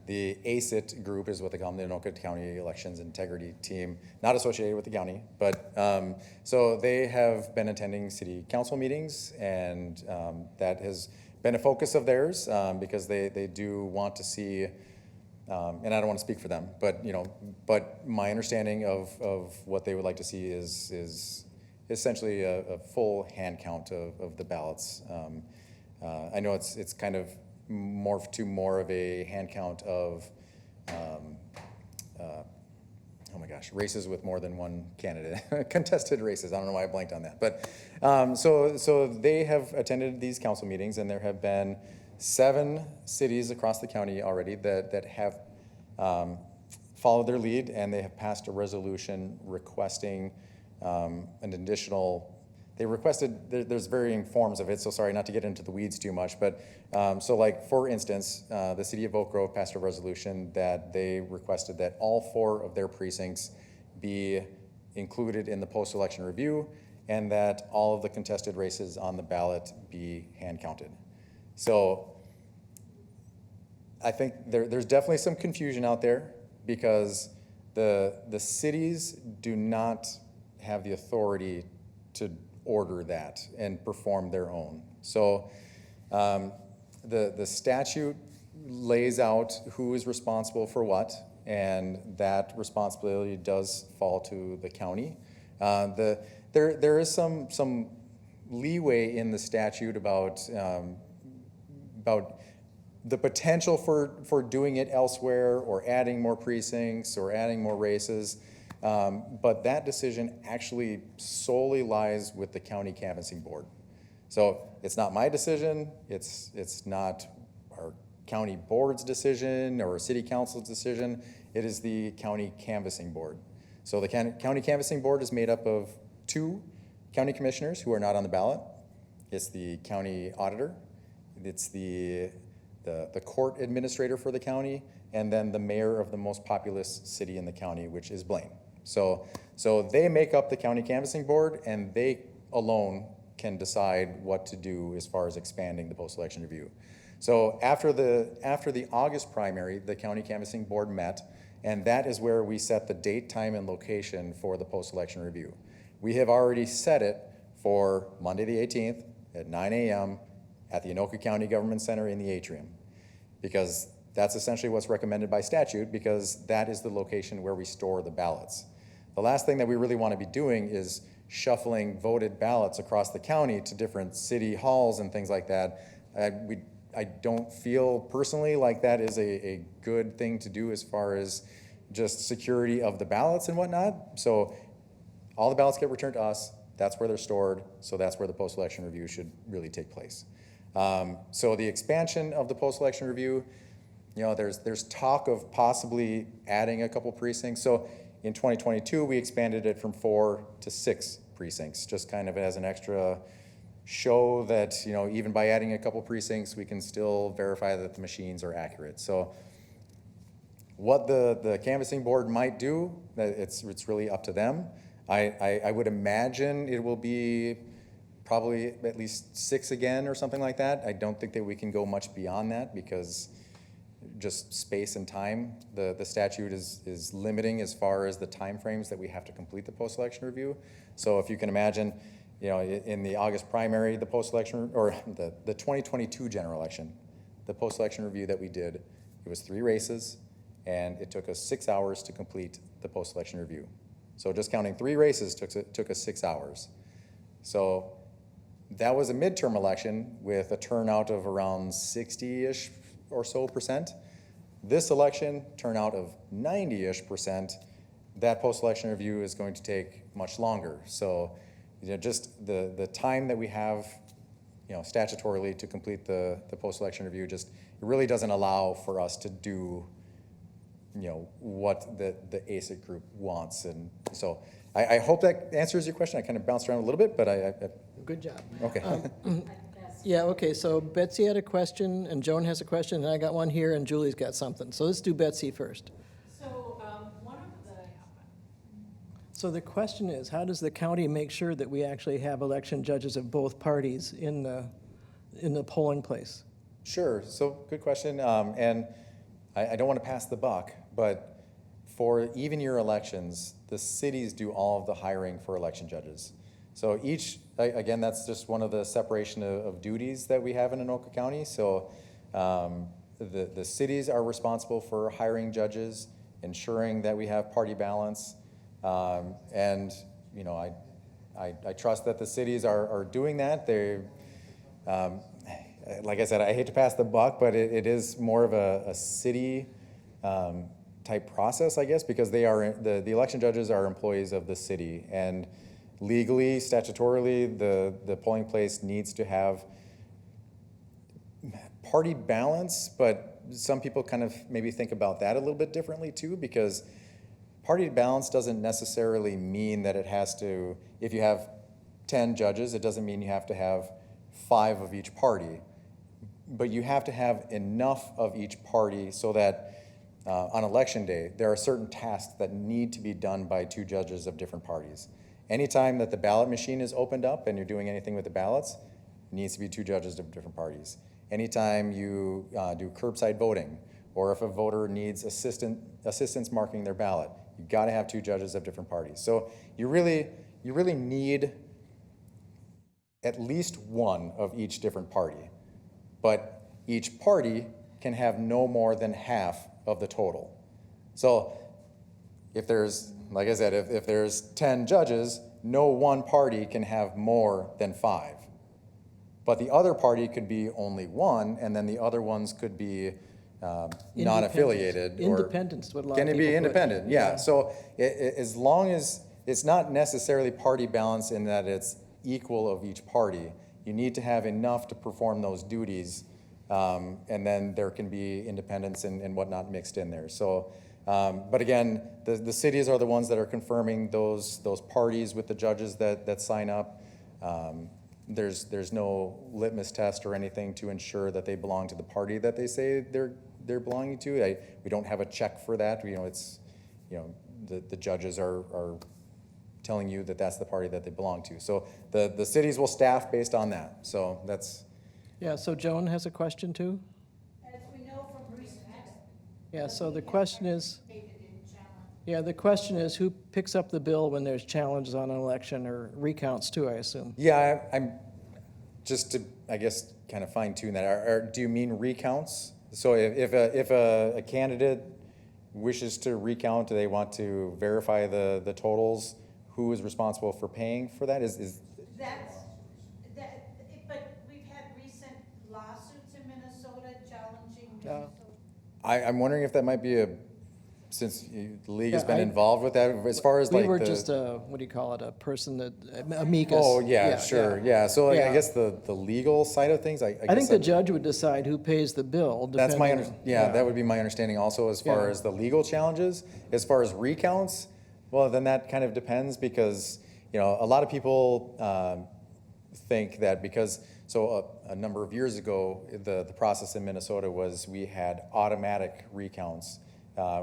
The ACIT group is what they call them, the Anoka County Elections Integrity Team, not associated with the county, but so they have been attending city council meetings, and that has been a focus of theirs because they do want to see, and I don't want to speak for them, but but my understanding of what they would like to see is essentially a full hand count of the ballots. I know it's kind of morphed to more of a hand count of, oh my gosh, races with more than one candidate, contested races. I don't know why I blanked on that. But so they have attended these council meetings, and there have been 7 cities across the county already that have followed their lead, and they have passed a resolution requesting an additional. They requested, there's varying forms of it, so sorry not to get into the weeds too much, but so like for instance, the city of Oak Grove passed a resolution that they requested that all 4 of their precincts be included in the post-election review, and that all of the contested races on the ballot be hand counted. So I think there's definitely some confusion out there because the cities do not have the authority to order that and perform their own. So the statute lays out who is responsible for what, and that responsibility does fall to the county. There is some leeway in the statute about the potential for doing it elsewhere, or adding more precincts, or adding more races. But that decision actually solely lies with the county canvassing board. So it's not my decision, it's not our county board's decision or city council's decision, it is the county canvassing board. So the county canvassing board is made up of 2 county commissioners who are not on the ballot. It's the county auditor, it's the court administrator for the county, and then the mayor of the most populous city in the county, which is Blaine. So they make up the county canvassing board, and they alone can decide what to do as far as expanding the post-election review. So after the August primary, the county canvassing board met, and that is where we set the date, time, and location for the post-election review. We have already set it for Monday the 18th at 9 a.m. at the Anoka County Government Center in the atrium, because that's essentially what's recommended by statute, because that is the location where we store the ballots. The last thing that we really want to be doing is shuffling voted ballots across the county to different city halls and things like that. I don't feel personally like that is a good thing to do as far as just security of the ballots and whatnot. So all the ballots get returned to us. That's where they're stored. So that's where the post-election review should really take place. So the expansion of the post-election review, there's talk of possibly adding a couple precincts. So in 2022, we expanded it from 4 to 6 precincts, just kind of as an extra show that, even by adding a couple precincts, we can still verify that the machines are accurate. So what the canvassing board might do, it's really up to them. I would imagine it will be probably at least 6 again or something like that. I don't think that we can go much beyond that, because just space and time, the statute is limiting as far as the timeframes that we have to complete the post-election review. So if you can imagine, in the August primary, the post-election, or the 2022 general election, the post-election review that we did, it was 3 races, and it took us 6 hours to complete the post-election review. So just counting 3 races took us 6 hours. So that was a midterm election with a turnout of around 60-ish or so percent. This election, turnout of 90-ish percent. That post-election review is going to take much longer. So, just the time that we have, statutorily to complete the post-election review, it really doesn't allow for us to do, what the ACIT group wants. And so I hope that answers your question. I kind of bounced around a little bit, but Good job. okay. Yeah, okay, so Betsy had a question, and Joan has a question, and I got one here, and Julie's got something. So let's do Betsy first. So, one of the, So the question is, how does the county make sure that we actually have election judges of both parties in the polling place? Sure. So good question. And I don't want to pass the buck, but for even year elections, the cities do all of the hiring for election judges. So again, that's just one of the separation of duties that we have in Anoka County. So the cities are responsible for hiring judges, ensuring that we have party balance, and you know, I trust that the cities are doing that. They, like I said, I hate to pass the buck, but it is more of a city type process, I guess, because they are the election judges are employees of the city, and legally, statutorily, the polling place needs to have party balance, but some people kind of maybe think about that a little bit differently too, because party balance doesn't necessarily mean that it has to, if you have 10 judges, it doesn't mean you have to have 5 of each party, but you have to have enough of each party so that on election day, there are certain tasks that need to be done by 2 judges of different parties. Anytime that the ballot machine is opened up and you're doing anything with the ballots, it needs to be 2 judges of different parties. Anytime you do curbside voting, or if a voter needs assistance marking their ballot, you got to have 2 judges of different parties. So you really need at least 1 of each different party, but each party can have no more than half of the total. So if there's, like I said, if there's 10 judges, no one party can have more than 5. But the other party could be only 1, and then the other ones could be non-affiliated. Independence, what a lot of Can it people be put. independent? Yeah. So as long as it's not necessarily party balance in that it's equal of each party, you need to have enough to perform those duties, and then there can be independence and whatnot mixed in there. So, but again, the cities are the ones that are confirming those parties with the judges that sign up. There's no litmus test or anything to ensure that they belong to the party that they say they're belonging to. We don't have a check for that. It's the judges are telling you that that's the party that they belong to. So the cities will staff based on that. So that's. Yeah, so Joan has a question too? As we know from recent Yeah, so the question is, participated in challenge. yeah, the question is who picks up the bill when there's challenges on an election, or recounts too, I assume? Yeah, I'm just to, I guess, kind of fine tune that. Do you mean recounts? So if a candidate wishes to recount, they want to verify the totals, who is responsible for paying for that? But we've had recent lawsuits in Minnesota challenging Minnesota. I'm wondering if that might be since the league has Yeah, been involved with that, as far as We like were the. just what do you call it, a person that, amicus. Oh, yeah, sure, yeah. So Yeah. I guess the legal side of things, I I think guess the judge would decide who pays the bill. that's my, depending- that would be my understanding also as far Yeah. as the legal challenges. As far as recounts, well, then that kind of depends because, a lot of people think that because, so a number of years ago, the process in Minnesota was we had automatic recounts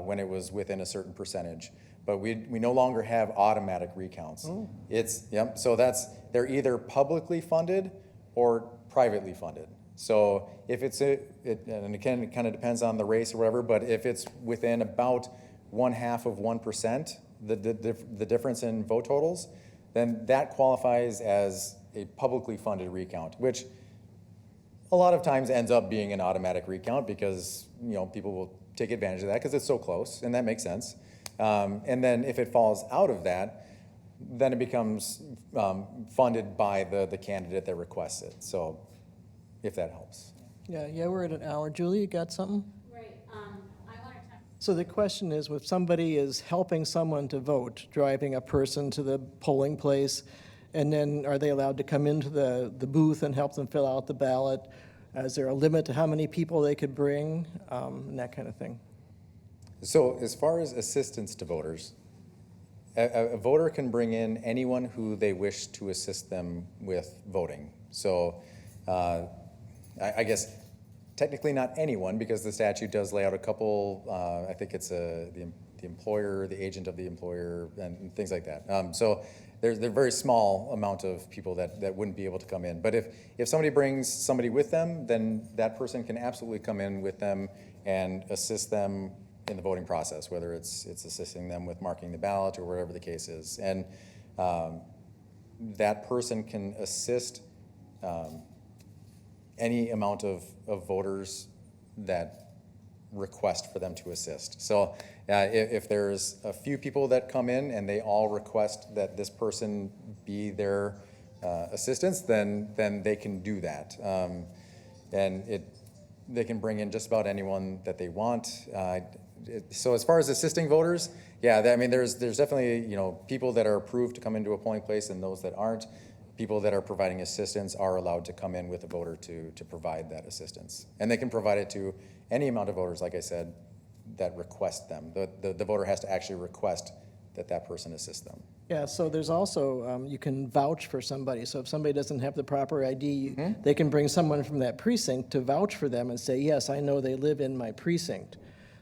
when it was within a certain percentage. But we no longer have automatic recounts. So they're either publicly funded or privately funded. So if it's and it kind of depends on the race or whatever, but if it's within about 0.5%, the difference in vote totals, then that qualifies as a publicly funded recount, which a lot of times ends up being an automatic recount because people will take advantage of that because it's so close, and that makes sense. And then if it falls out of that, then it becomes funded by the candidate that requests it. So if that helps. Yeah, we're at an hour. Julie, you got something? Right, I want to talk. So the question is, if somebody is helping someone to vote, driving a person to the polling place, and then are they allowed to come into the booth and help them fill out the ballot? Is there a limit to how many people they could bring, and that kind of thing? So as far as assistance to voters, a voter can bring in anyone who they wish to assist them with voting. So I guess technically not anyone, because the statute does lay out a couple, I think it's the employer, the agent of the employer, and things like that. So there's a very small amount of people that wouldn't be able to come in. But if somebody brings somebody with them, then that person can absolutely come in with them and assist them in the voting process, whether it's assisting them with marking the ballot or whatever the case is. And that person can assist any amount of voters that request for them to assist. So if there's a few people that come in and they all request that this person be their assistants, then they can do that. And they can bring in just about anyone that they want. So as far as assisting voters, yeah, I mean, there's definitely, people that are approved to come into a polling place and those that aren't. People that are providing assistance are allowed to come in with a voter to provide that assistance. And they can provide it to any amount of voters, like I said, that request them. The voter has to actually request that person assist them. Yeah, so there's also, you can vouch for somebody. So if somebody doesn't have the proper ID, they can bring someone from that precinct to vouch for them and say, yes, I know they live in my precinct.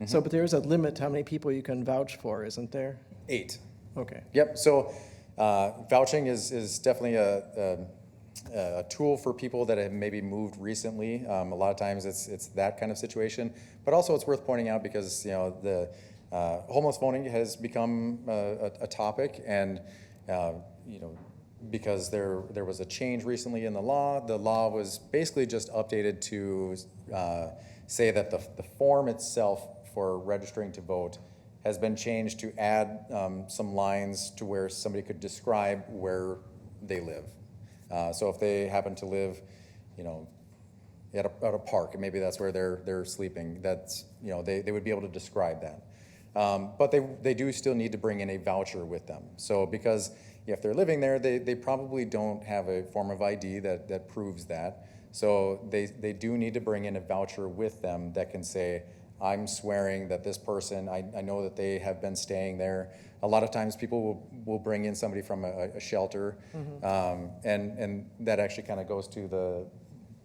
So, but there's a limit to how many people you can vouch for, isn't there? 8. Okay. Yep, so vouching is definitely a tool for people that have maybe moved recently. A lot of times it's that kind of situation, but also it's worth pointing out because the homeless voting has become a topic, and because there was a change recently in the law was basically just updated to say that the form itself for registering to vote has been changed to add some lines to where somebody could describe where they live. So if they happen to live, at a park, and maybe that's where they're sleeping, that's, they would be able to describe that. But they do still need to bring in a voucher with them. So because if they're living there, they probably don't have a form of ID that proves that. So they do need to bring in a voucher with them that can say, I'm swearing that this person, I know that they have been staying there. A lot of times people will bring in somebody from a shelter, and that actually kind of goes to the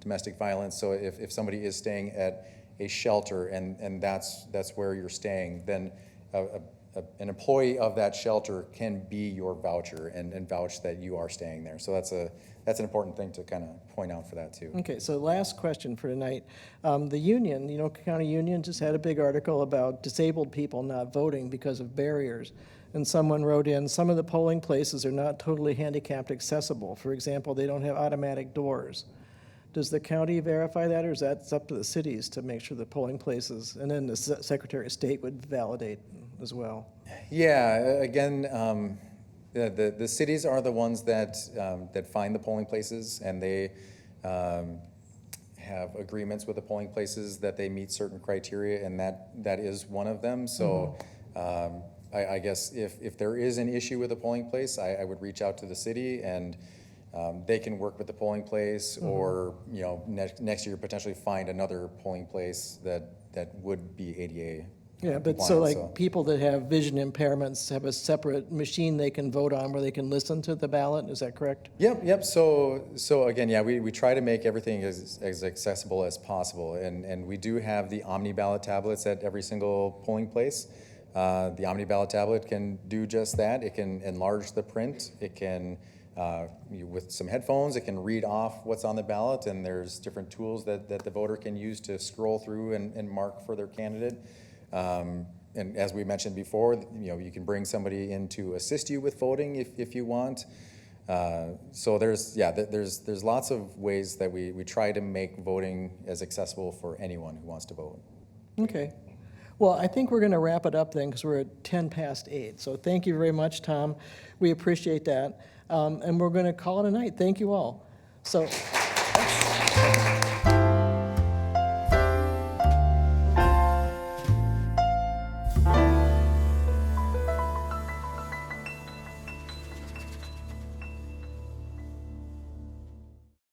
domestic violence. So if somebody is staying at a shelter and that's where you're staying, then an employee of that shelter can be your voucher and vouch that you are staying there. So that's an important thing to kind of point out for that too. Okay, so last question for tonight. The union, Anoka County Union just had a big article about disabled people not voting because of barriers. And someone wrote in, some of the polling places are not totally handicapped accessible. For example, they don't have automatic doors. Does the county verify that, or is that up to the cities to make sure the polling places, and then the Secretary of State would validate as well? Yeah, again, the cities are the ones that find the polling places, and they have agreements with the polling places that they meet certain criteria, and that is one of them. So I guess if there is an issue with a polling place, I would reach out to the city, and they can work with the polling place, or next year potentially find another polling place that would be ADA. Yeah, but so people that have vision impairments have a separate machine they can vote on where they can listen to the ballot, is that correct? Yep. So again, yeah, we try to make everything as accessible as possible, and we do have the Omni ballot tablets at every single polling place. The Omni ballot tablet can do just that. It can enlarge the print. It can, with some headphones, it can read off what's on the ballot, and there's different tools that the voter can use to scroll through and mark for their candidate. And as we mentioned before, you can bring somebody in to assist you with voting if you want. So there's lots of ways that we try to make voting as accessible for anyone who wants to vote. Okay. Well, I think we're going to wrap it up then because we're at 10 past 8. So thank you very much, Tom. We appreciate that. And we're going to call it a night. Thank you all. So.